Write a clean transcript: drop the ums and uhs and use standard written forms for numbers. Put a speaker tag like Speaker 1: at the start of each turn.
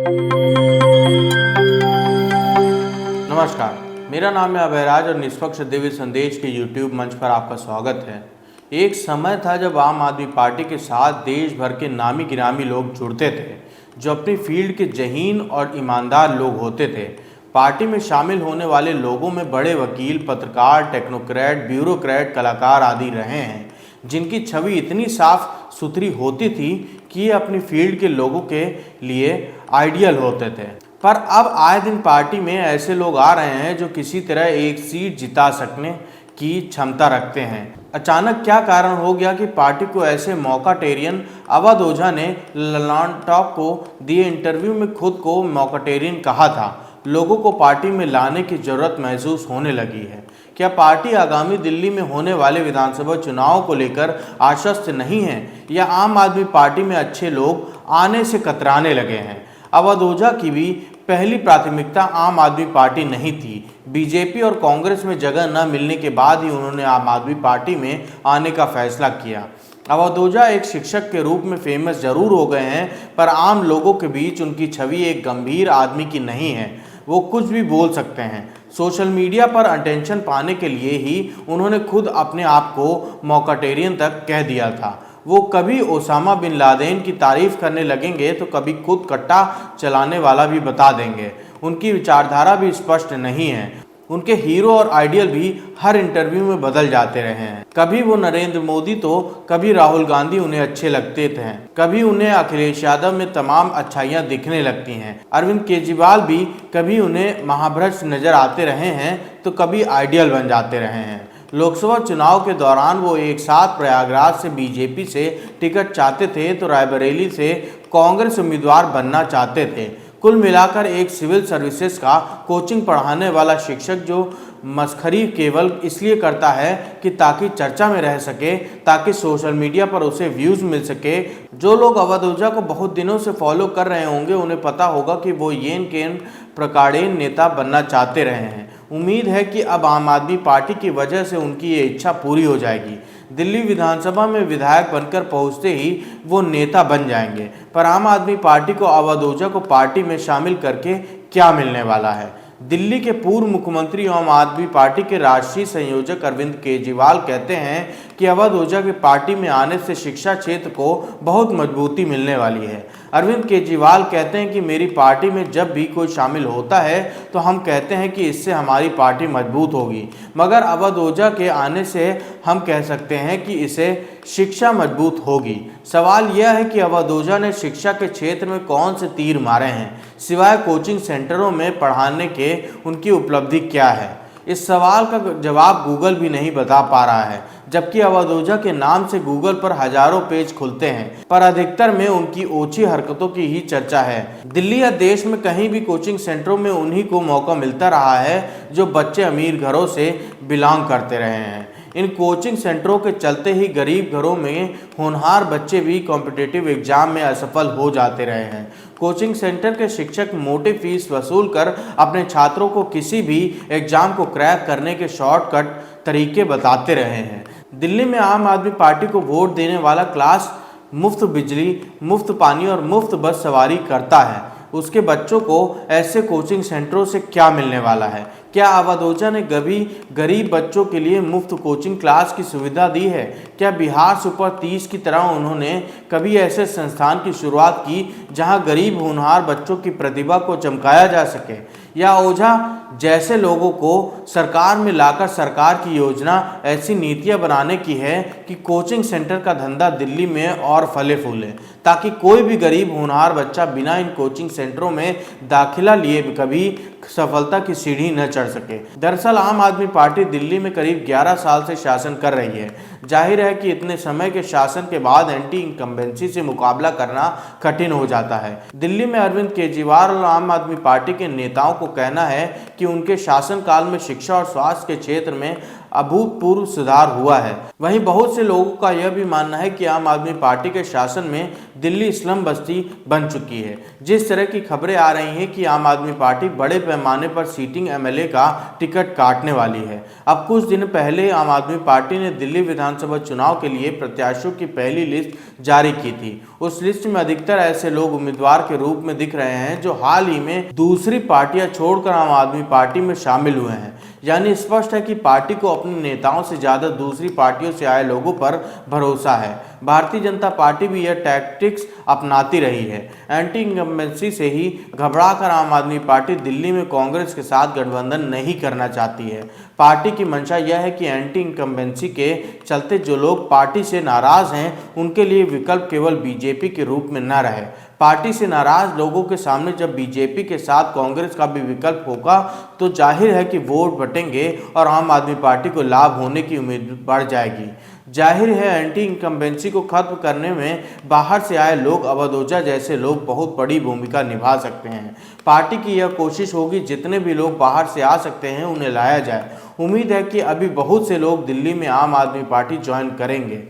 Speaker 1: नमस्कार, मेरा नाम है अभयराज और निष्पक्ष दिव्य संदेश के YouTube मंच पर आपका स्वागत है। एक समय था जब आम आदमी पार्टी के साथ देश भर के नामी गिरामी लोग जुड़ते थे, जो अपनी फील्ड के जहीन और ईमानदार लोग होते थे। पार्टी में शामिल होने वाले लोगों में बड़े वकील, पत्रकार, टेक्नोक्रेट, ब्यूरोक्रेट, कलाकार आदि रहे हैं, जिनकी छवि इतनी साफ सुथरी होती थी कि ये अपनी फील्ड के लोगों के लिए आइडियल होते थे। पर अब आए दिन पार्टी में ऐसे लोग आ रहे हैं जो किसी तरह एक सीट जिता सकने की क्षमता रखते हैं। अचानक क्या कारण हो गया कि पार्टी को ऐसे मौकाटेरियन? अवध ओझा ने लॉन्टॉप को दिए इंटरव्यू में खुद को मौकाटेरियन कहा था। लोगों को पार्टी में लाने की जरूरत महसूस होने लगी है। क्या पार्टी आगामी दिल्ली में होने वाले विधानसभा चुनाव को लेकर आश्वस्त नहीं है, या आम आदमी पार्टी में अच्छे लोग आने से कतराने लगे हैं? अवध ओझा की भी पहली प्राथमिकता आम आदमी पार्टी नहीं थी। बीजेपी और कांग्रेस में जगह न मिलने के बाद ही उन्होंने आम आदमी पार्टी में आने का फैसला किया। अवध ओझा एक शिक्षक के रूप में फेमस जरूर हो गए हैं, पर आम लोगों के बीच उनकी छवि एक गंभीर आदमी की नहीं है। वो कुछ भी बोल सकते हैं। सोशल मीडिया पर अटेंशन पाने के लिए ही उन्होंने खुद अपने आप को मौकाटेरियन तक कह दिया था। वो कभी ओसामा बिन लादेन की तारीफ करने लगेंगे तो कभी खुद कट्टा चलाने वाला भी बता देंगे। उनकी विचारधारा भी स्पष्ट नहीं है। उनके हीरो और आइडियल भी हर इंटरव्यू में बदल जाते रहे हैं। कभी वो नरेंद्र मोदी तो कभी राहुल गांधी उन्हें अच्छे लगते थे, कभी उन्हें अखिलेश यादव में तमाम अच्छाइयाँ दिखने लगती हैं। अरविंद केजरीवाल भी कभी उन्हें महाभ्रष्ट नजर आते रहे हैं तो कभी आइडियल बन जाते रहे हैं। लोकसभा चुनाव के दौरान वो एक साथ प्रयागराज से बीजेपी से टिकट चाहते थे तो रायबरेली से कांग्रेस उम्मीदवार बनना चाहते थे। कुल मिलाकर एक सिविल सर्विसेज का कोचिंग पढ़ाने वाला शिक्षक जो मस्खरी केवल इसलिए करता है कि ताकि चर्चा में रह सके, ताकि सोशल मीडिया पर उसे व्यूज़ मिल सके। जो लोग अवध ओझा को बहुत दिनों से फॉलो कर रहे होंगे उन्हें पता होगा कि वो येन केन प्रकारेण नेता बनना चाहते रहे हैं। उम्मीद है कि अब आम आदमी पार्टी की वजह से उनकी ये इच्छा पूरी हो जाएगी। दिल्ली विधानसभा में विधायक बनकर पहुंचते ही वो नेता बन जाएंगे। पर आम आदमी पार्टी को अवध ओझा को पार्टी में शामिल करके क्या मिलने वाला है? दिल्ली के पूर्व मुख्यमंत्री आम आदमी पार्टी के राष्ट्रीय संयोजक अरविंद केजरीवाल कहते हैं कि अवध ओझा के पार्टी में आने से शिक्षा क्षेत्र को बहुत मजबूती मिलने वाली है। अरविंद केजरीवाल कहते हैं कि मेरी पार्टी में जब भी कोई शामिल होता है तो हम कहते हैं कि इससे हमारी पार्टी मजबूत होगी, मगर अवध ओझा के आने से हम कह सकते हैं कि इसे शिक्षा मजबूत होगी। सवाल यह है कि अवध ओझा ने शिक्षा के क्षेत्र में कौन से तीर मारे हैं? सिवाय कोचिंग सेंटरों में पढ़ाने के उनकी उपलब्धि क्या है? इस सवाल का जवाब गूगल भी नहीं बता पा रहा है, जबकि अवध ओझा के नाम से गूगल पर हजारों पेज खुलते हैं, पर अधिकतर में उनकी ओछी हरकतों की ही चर्चा है। दिल्ली या देश में कहीं भी कोचिंग सेंटरों में उन्हीं को मौका मिलता रहा है जो बच्चे अमीर घरों से बिलोंग करते रहे हैं। इन कोचिंग सेंटरों के चलते ही गरीब घरों में होनहार बच्चे भी कॉम्पिटिटिव एग्जाम में असफल हो जाते रहे हैं। कोचिंग सेंटर के शिक्षक मोटी फीस वसूल कर अपने छात्रों को किसी भी एग्जाम को क्रैक करने के शॉर्टकट तरीके बताते रहे हैं। दिल्ली में आम आदमी पार्टी को वोट देने वाला क्लास मुफ्त बिजली, मुफ्त पानी और मुफ्त बस सवारी करता है। उसके बच्चों को ऐसे कोचिंग सेंटरों से क्या मिलने वाला है? क्या अवध ओझा ने कभी गरीब बच्चों के लिए मुफ्त कोचिंग क्लास की सुविधा दी है? क्या बिहार सुपर 30 की तरह उन्होंने कभी ऐसे संस्थान की शुरुआत की जहां गरीब होनहार बच्चों की प्रतिभा को चमकाया जा सके? या ओझा जैसे लोगों को सरकार में लाकर सरकार की योजना ऐसी नीतियां बनाने की है कि कोचिंग सेंटर का धंधा दिल्ली में और फले फूले, ताकि कोई भी गरीब होनहार बच्चा बिना इन कोचिंग सेंटरों में दाखिला लिए कभी सफलता की सीढ़ी न चढ़ सके। दरअसल आम आदमी पार्टी दिल्ली में करीब 11 साल से शासन कर रही है। जाहिर है कि इतने समय के शासन के बाद एंटी इनकम्बेंसी से मुकाबला करना कठिन हो जाता है। दिल्ली में अरविंद केजरीवाल और आम आदमी पार्टी के नेताओं को कहना है कि उनके शासनकाल में शिक्षा और स्वास्थ्य के क्षेत्र में अभूतपूर्व सुधार हुआ है। वहीं बहुत से लोगों का यह भी मानना है कि आम आदमी पार्टी के शासन में दिल्ली स्लम बस्ती बन चुकी है। जिस तरह की खबरें आ रही हैं कि आम आदमी पार्टी बड़े पैमाने पर सीटिंग एमएलए का टिकट काटने वाली है। अब कुछ दिन पहले आम आदमी पार्टी ने दिल्ली विधानसभा चुनाव के लिए प्रत्याशियों की पहली लिस्ट जारी की थी। उस लिस्ट में अधिकतर ऐसे लोग उम्मीदवार के रूप में दिख रहे हैं जो हाल ही में दूसरी पार्टियां छोड़कर आम आदमी पार्टी में शामिल हुए हैं। यानी स्पष्ट है कि पार्टी को अपने नेताओं से ज्यादा दूसरी पार्टियों से आए लोगों पर भरोसा है। भारतीय जनता पार्टी भी यह टैक्टिक्स अपनाती रही है। एंटी इनकम्बेंसी से ही घबराकर आम आदमी पार्टी दिल्ली में कांग्रेस के साथ गठबंधन नहीं करना चाहती है। पार्टी की मंशा यह है कि एंटी इनकम्बेंसी के चलते जो लोग पार्टी से नाराज हैं उनके लिए विकल्प केवल बीजेपी के रूप में न रहे। पार्टी से नाराज लोगों के सामने जब बीजेपी के साथ कांग्रेस का भी विकल्प होगा तो जाहिर है कि वोट बटेंगे और आम आदमी पार्टी को लाभ होने की उम्मीद बढ़ जाएगी। जाहिर है एंटी इनकम्बेंसी को खत्म करने में बाहर से आए लोग, अवध ओझा जैसे लोग बहुत बड़ी भूमिका निभा सकते हैं। पार्टी की यह कोशिश होगी जितने भी लोग बाहर से आ सकते हैं उन्हें लाया जाए। उम्मीद है कि अभी बहुत से लोग दिल्ली में आम आदमी पार्टी ज्वाइन करेंगे।